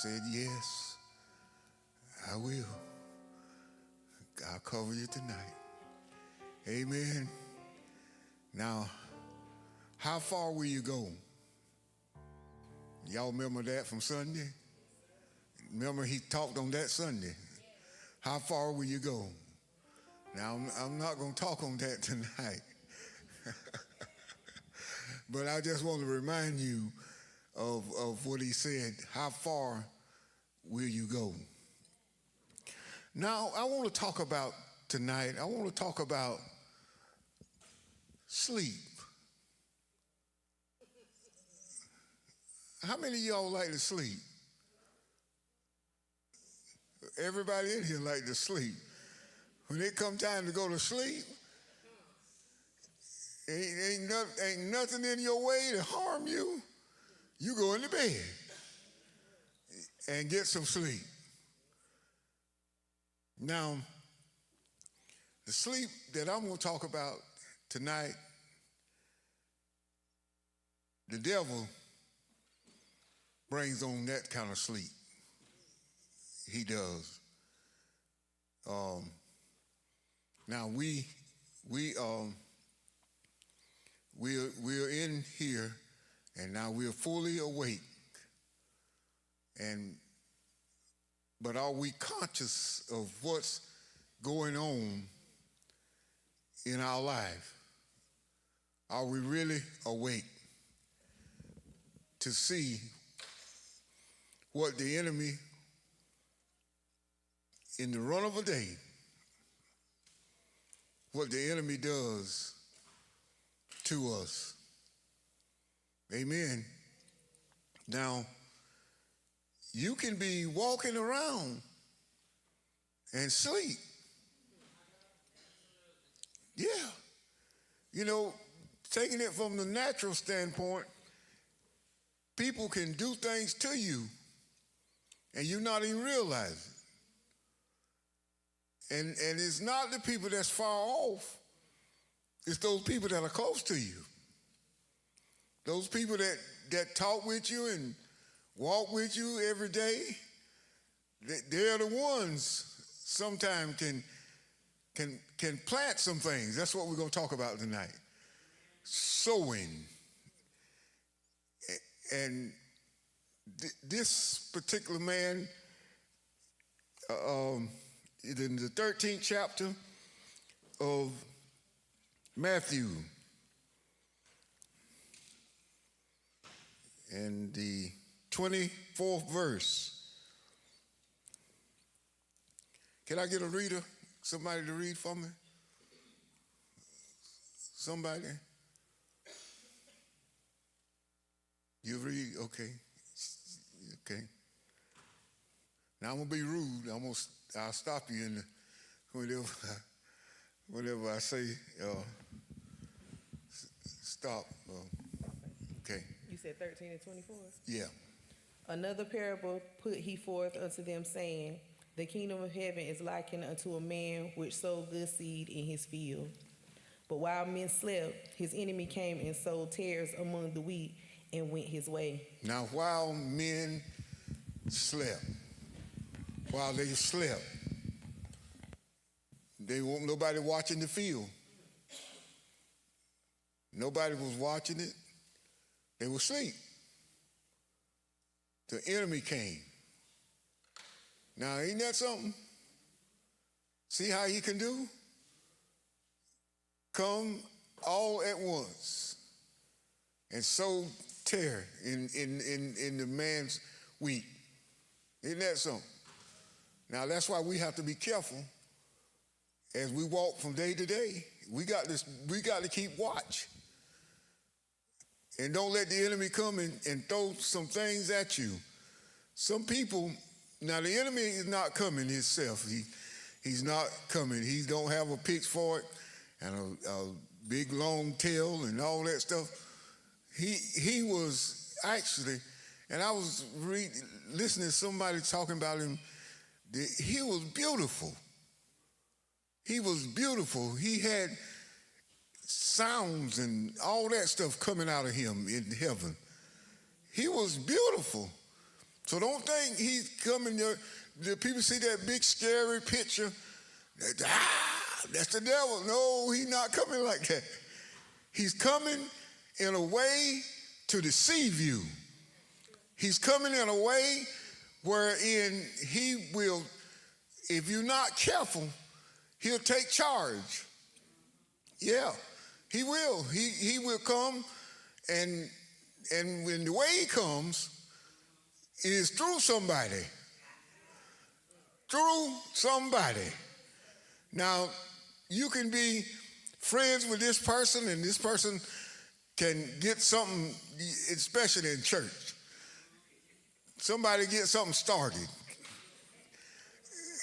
said, yes, I will. I'll cover you tonight. Amen. Now, how far will you go? Y'all remember that from Sunday? Remember he talked on that Sunday. How far will you go? Now, I'm not going to talk on that tonight. But I just want to remind you of what he said. How far will you go? Now, I want to talk about tonight, I want to talk about sleep. How many of y'all like to sleep? Everybody in here like to sleep. When it come time to go to sleep, ain't nothing in your way to harm you. You go into bed and get some sleep. Now, the sleep that I'm going to talk about tonight, the devil brings on that kind of sleep. He does. Now we're in here, and now we're fully awake. But are we conscious of what's going on in our life? Are we really awake to see what the enemy in the run of a day, what the enemy does to us? Amen. Now, you can be walking around and sleep. Yeah. You know, taking it from the natural standpoint, people can do things to you and you not even realize it. And it's not the people that's far off. It's those people that are close to you. Those people that talk with you and walk with you every day, they're the ones sometimes can plant some things. That's what we're going to talk about tonight. Sowing. And this particular man, in the 13th chapter of Matthew, and the 24th verse. Can I get a reader? Somebody to read for me? Somebody? You read? Okay. Okay. Now I'm going to be rude. I'll stop you in whenever I say stop. Okay. You said 13 and 24? Yeah. Another parable put he forth unto them, saying, the kingdom of heaven is likened unto a man which sowed good seed in his field. But while men slept, his enemy came and sowed tares among the wheat and went his way. Now, while men slept, they weren't nobody watching the field. Nobody was watching it. They were asleep. The enemy came. Now, ain't that something? See how he can do? Come all at once and sow tear in the man's wheat. Isn't that something? Now, that's why we have to be careful as we walk from day to day. We got to keep watch. And don't let the enemy come and throw some things at you. Some people, now the enemy is not coming himself. He's not coming. He don't have a pitchfork and a big long tail and all that stuff. He was actually, and I was listening to somebody talking about him, he was beautiful. He was beautiful. He had sounds and all that stuff coming out of him in heaven. He was beautiful. So don't think he's coming there. The people see that big scary picture. That's the devil. No, he's not coming like that. He's coming in a way to deceive you. He's coming in a way wherein he will, if you're not careful, he'll take charge. Yeah, he will. He will come, and when the way he comes is through somebody. Through somebody. Now, you can be friends with this person, and this person can get something, especially in church. Somebody get something started.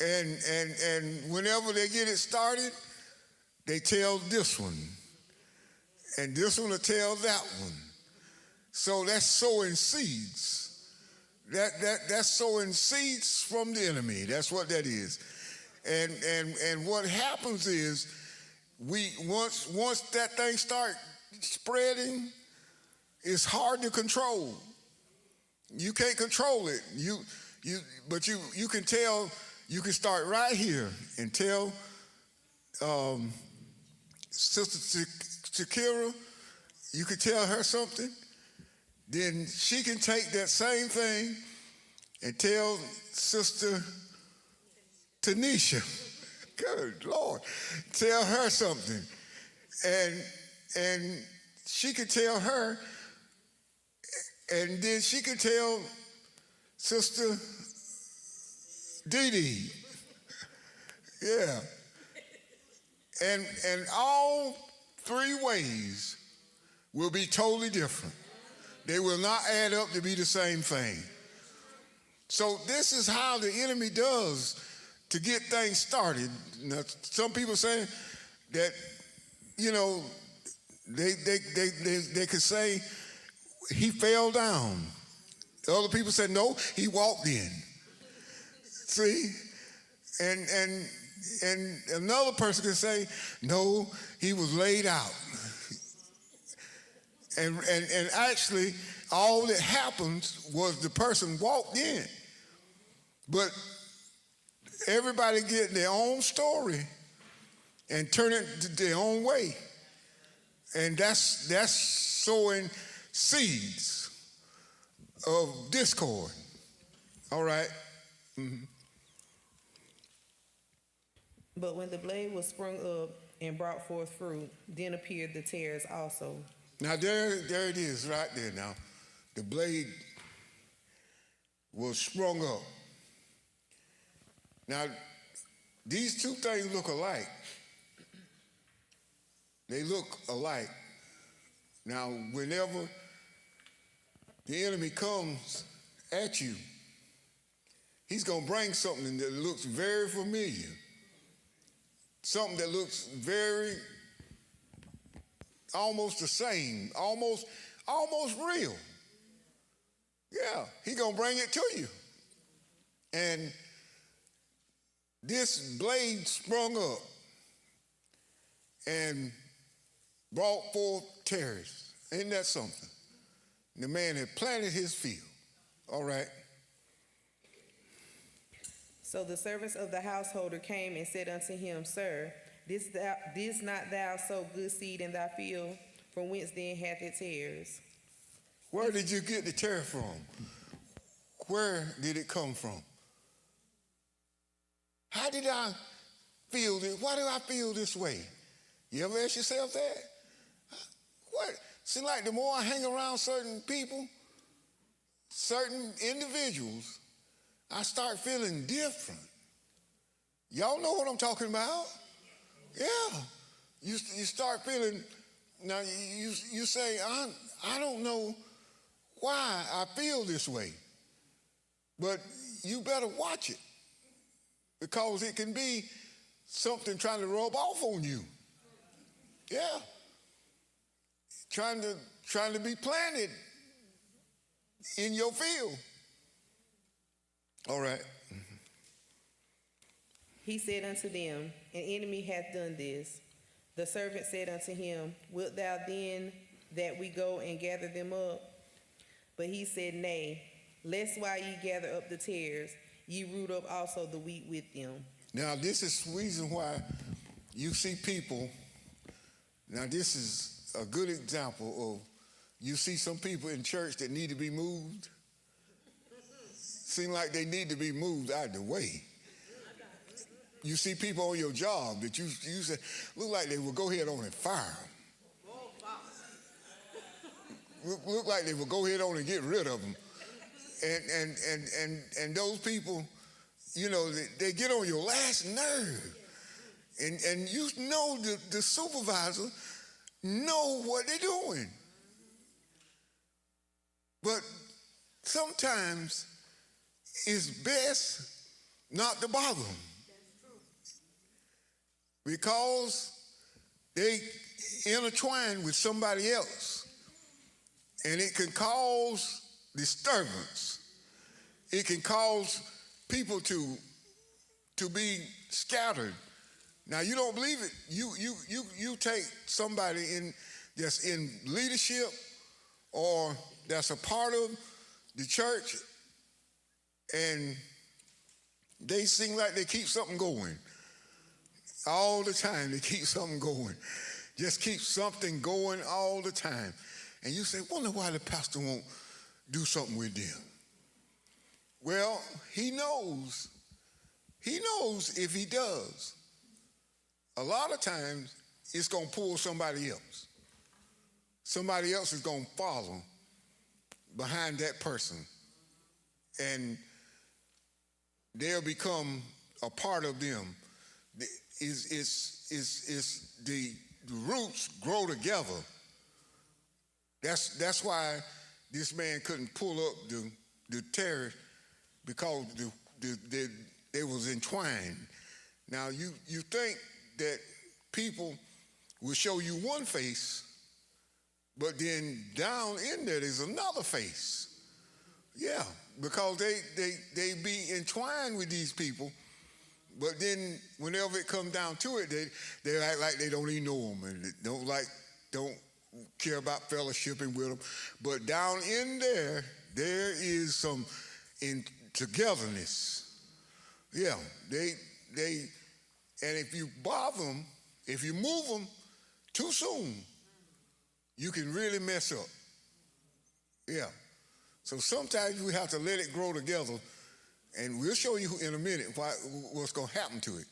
And whenever they get it started, they tell this one. And this one will tell that one. So that's sowing seeds. That's sowing seeds from the enemy. That's what that is. And what happens is once that thing start spreading, it's hard to control. You can't control it. But you can tell. You can start right here and tell Sister Shakira. You can tell her something. Then she can take that same thing and tell Sister Tanisha. Good Lord. Tell her something. And she could tell her, and then she could tell Sister Dee Dee. Yeah. And all three ways will be totally different. They will not add up to be the same thing. So this is how the enemy does to get things started. Now, some people say that, you know, they could say he fell down. Other people say, no, he walked in. See? And another person can say, no, he was laid out. And actually, all that happened was the person walked in. But everybody get their own story and turn it their own way. And that's sowing seeds of discord. All right? Mm-hmm. But when the blade was sprung up and brought forth fruit, then appeared the tares also. Now there it is right there now. The blade was sprung up. Now, these two things look alike. They look alike. Now, whenever the enemy comes at you, he's going to bring something that looks very familiar. Something that looks very, almost the same, almost real. Yeah, he's going to bring it to you. And this blade sprung up and brought forth tares. Ain't that something? The man had planted his field. All right. So the servants of the householder came and said unto him, Sir, didst not thou sow good seed in thy field? From whence then hath it tares? Where did you get the tare from? Where did it come from? How did I feel this? Why do I feel this way? You ever ask yourself that? What? Seems like the more I hang around certain people, certain individuals, I start feeling different. Y'all know what I'm talking about? Yeah. You start feeling, now you say, I don't know why I feel this way, but you better watch it because it can be something trying to rub off on you. Yeah. Trying to be planted in your field. All right. He said unto them, An enemy hath done this. The servant said unto him, Wilt thou then that we go and gather them up? But he said, Nay, Lest while ye gather up the tares, ye root up also the wheat with them. Now, this is the reason why you see people. Now, this is a good example of you see some people in church that need to be moved. Seem like they need to be moved out of the way. You see people on your job that you say look like they will go ahead on and fire them. Look like they will go ahead on and get rid of them. And those people, you know, they get on your last nerve. And you know the supervisor know what they're doing. But sometimes it's best not to bother them. Because they intertwine with somebody else. And it can cause disturbance. It can cause people to be scattered. Now, you don't believe it. You take somebody that's in leadership or that's a part of the church, and they seem like they keep something going. All the time, they keep something going. Just keep something going all the time. And you say, wonder why the pastor won't do something with them. Well, he knows. He knows if he does. A lot of times, it's going to pull somebody else. Somebody else is going to follow behind that person. And they'll become a part of them. The roots grow together. That's why this man couldn't pull up the terror, because they was entwined. Now you think that people will show you one face, but then down in there's another face. Yeah, because they be entwined with these people. But then whenever it comes down to it, they act like they don't even know them and don't care about fellowshipping with them. But down in there is some togetherness. Yeah, they and if you bother them, if you move them too soon, you can really mess up. Yeah. So sometimes we have to let it grow together. And we'll show you in a minute what's going to happen to it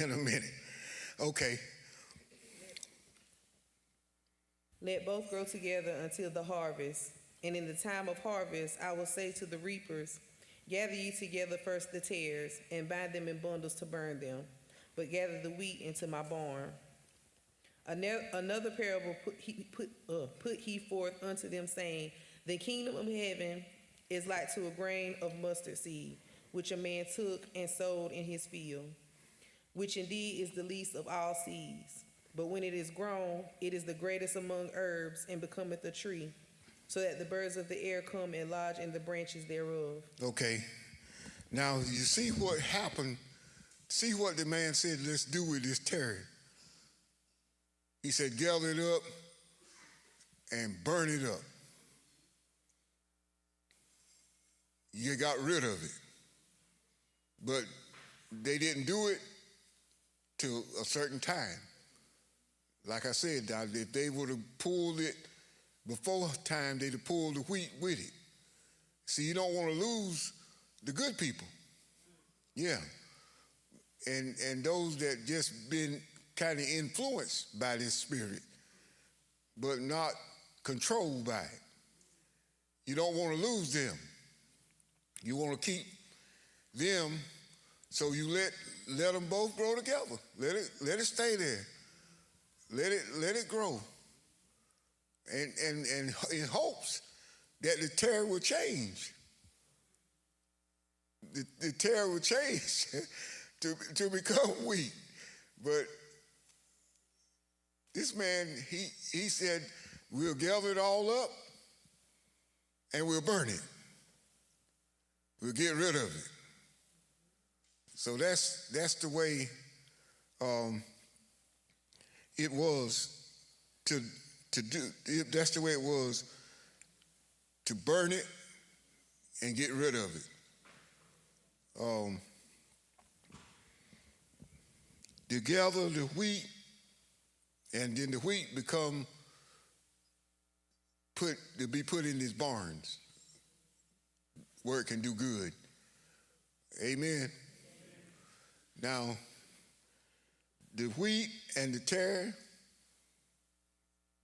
in a minute. Okay. Let both grow together until the harvest. And in the time of harvest, I will say to the reapers, gather ye together first the tares, and bind them in bundles to burn them, but gather the wheat into my barn. Another parable put he forth unto them, saying, the kingdom of heaven is like to a grain of mustard seed, which a man took and sowed in his field, which indeed is the least of all seeds. But when it is grown, it is the greatest among herbs, and becometh a tree, so that the birds of the air come and lodge in the branches thereof. Okay. Now, you see what happened. See what the man said, let's do with this terry. He said, gather it up and burn it up. You got rid of it. But they didn't do it till a certain time. Like I said, if they would have pulled it before time, they'd have pulled the wheat with it. See, you don't want to lose the good people. Yeah. And those that just been kind of influenced by this spirit, but not controlled by it. You don't want to lose them. You want to keep them, so you let them both grow together. Let it stay there. Let it grow. And in hopes that the terror will change. The terror will change to become wheat. But this man, he said, we'll gather it all up and we'll burn it. We'll get rid of it. So that's the way it was to do. That's the way it was to burn it and get rid of it. To gather the wheat, and then the wheat become to be put in these barns where it can do good. Amen. Now, the wheat and the tare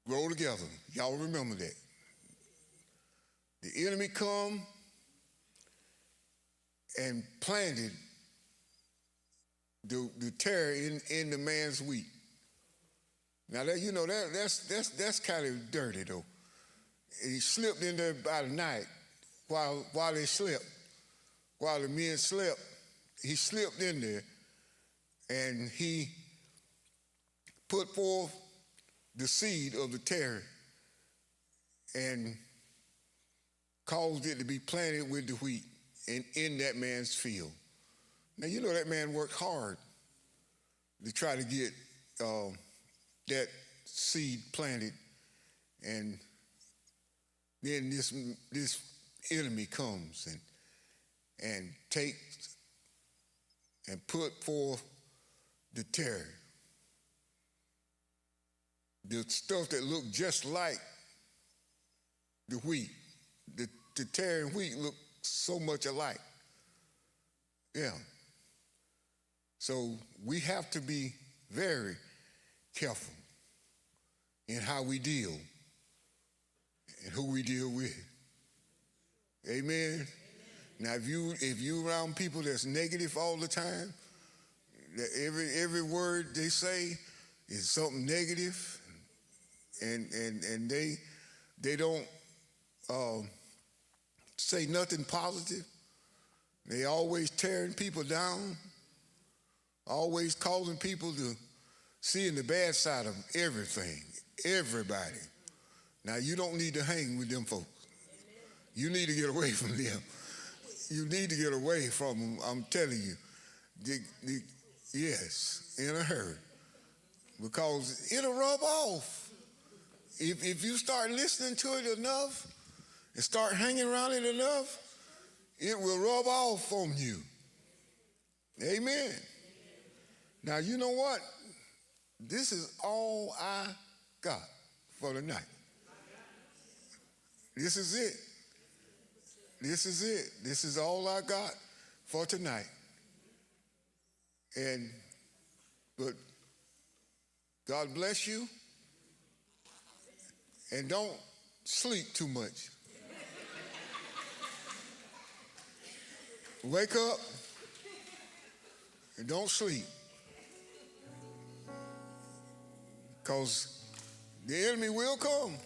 grow together. Y'all remember that. The enemy come and planted the tare in the man's wheat. Now that that's kind of dirty though. He slipped in there by the night while they slept. While the men slept, he slipped in there and he put forth the seed of the tare and caused it to be planted with the wheat in that man's field. Now, you know that man worked hard to try to get that seed planted, and then this enemy comes and takes and put forth the tare. The stuff that looked just like the wheat. The tare and wheat look so much alike. Yeah. So we have to be very careful in how we deal and who we deal with. Amen. Now, if you around people that's negative all the time, that every word they say is something negative, and they don't say nothing positive. They always tearing people down, always causing people to see the bad side of everything, everybody. Now, you don't need to hang with them folks. You need to get away from them. You need to get away from them, I'm telling you. Yes, in a hurry. Because it'll rub off. If you start listening to it enough and start hanging around it enough, it will rub off on you. Amen. Now, you know what? This is all I got for tonight. This is it. This is it. This is all I got for tonight. But God bless you. And don't sleep too much. Wake up and don't sleep. Because the enemy will come.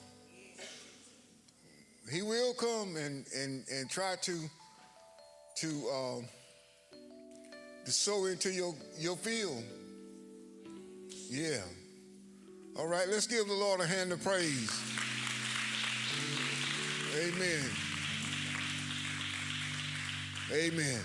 He will come and try to sow into your field. Yeah. All right, let's give the Lord a hand of praise. Amen. Amen.